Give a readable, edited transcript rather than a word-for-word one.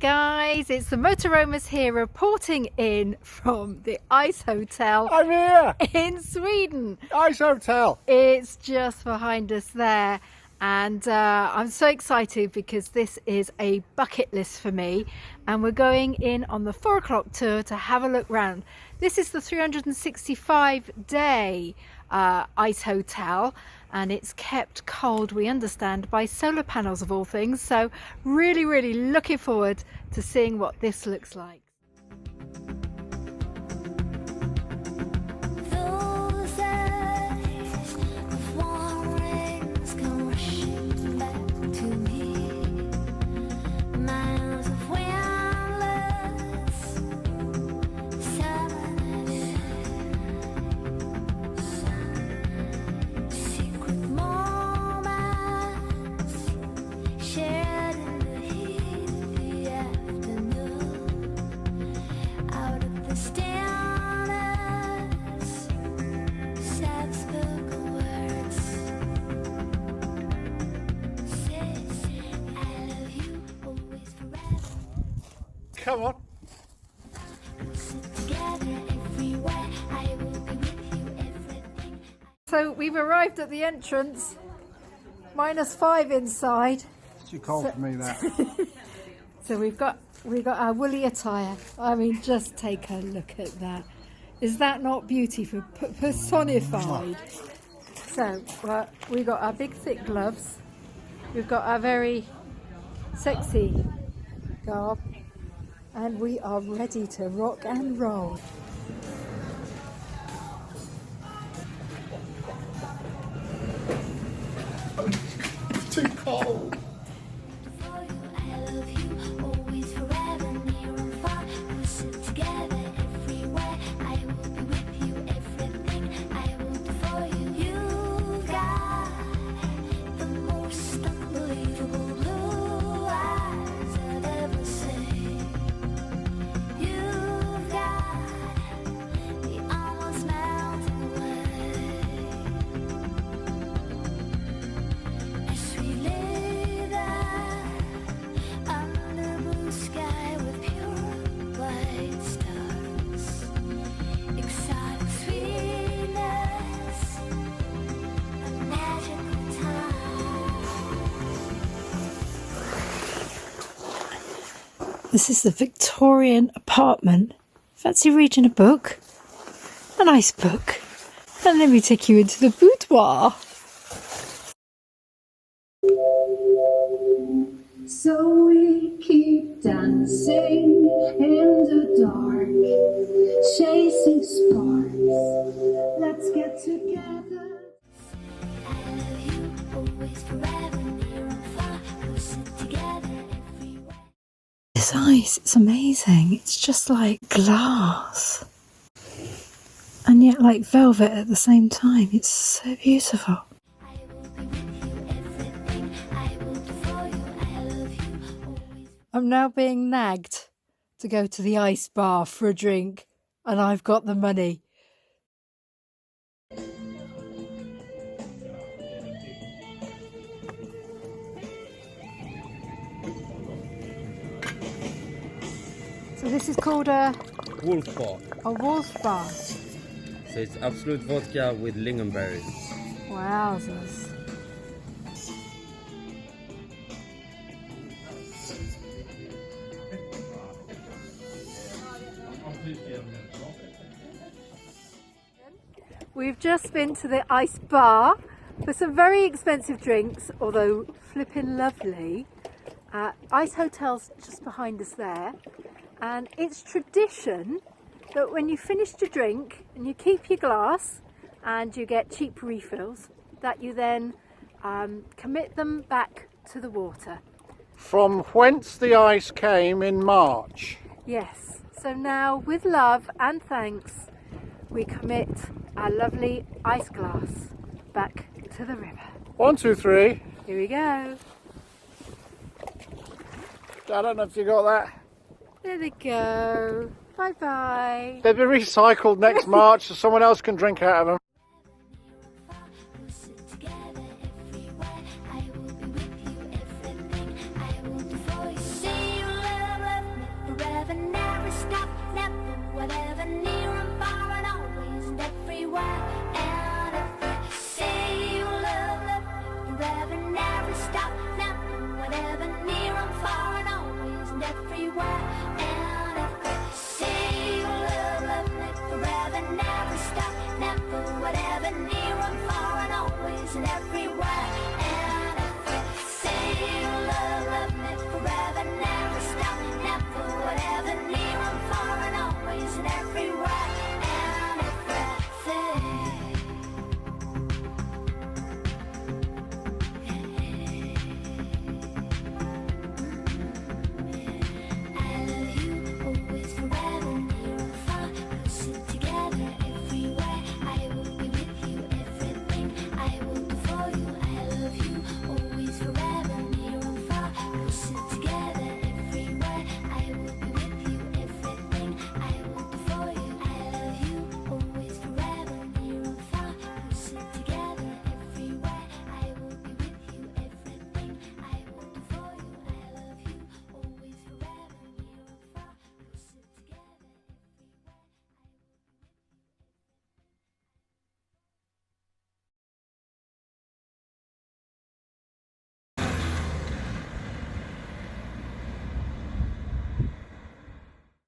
guys, it's the Motoromers here reporting in from the Icehotel. I'm here in Sweden. Icehotel. It's just behind us there, and I'm so excited because this is a bucket list for me, and we're going in on the 4 o'clock tour to have a look round. This is the 365-day Icehotel, and it's kept cold, we understand, by solar panels of all things. So really looking forward to seeing what this looks like. Come on. So we've arrived at the entrance, -5 inside. Too cold for me, that. So we've got our woolly attire. I mean, just take a look at that. Is that not beautiful, personified? So we've got our big thick gloves. We've got our very sexy garb, and we are ready to rock and roll. It's too cold. This is the Victorian apartment. Fancy reading a book? A nice book. And let me take you into the boudoir. So we keep dancing in the dark, chasing sparks. Let's get together. I love you always, forever, near and far. We'll sit together everywhere. This ice, it's amazing. It's just like glass, and yet like velvet at the same time. It's so beautiful. I'm now being nagged to go to the ice bar for a drink, and I've got the money. So this is called a Wolf bar. A wolf bar. So it's absolute vodka with lingonberries. Wowzers. We've just been to the ice bar for some very expensive drinks, although flippin' lovely. Icehotel's just behind us there, and it's tradition that when you finished your drink and you keep your glass and you get cheap refills, that you then commit them back to the water. From whence the ice came in March. Yes, so now with love and thanks, we commit our lovely ice glass back to the river. 1, 2, 3. Here we go. I don't know if you got that. There they go. Bye bye. They'll be recycled next March so someone else can drink out of them.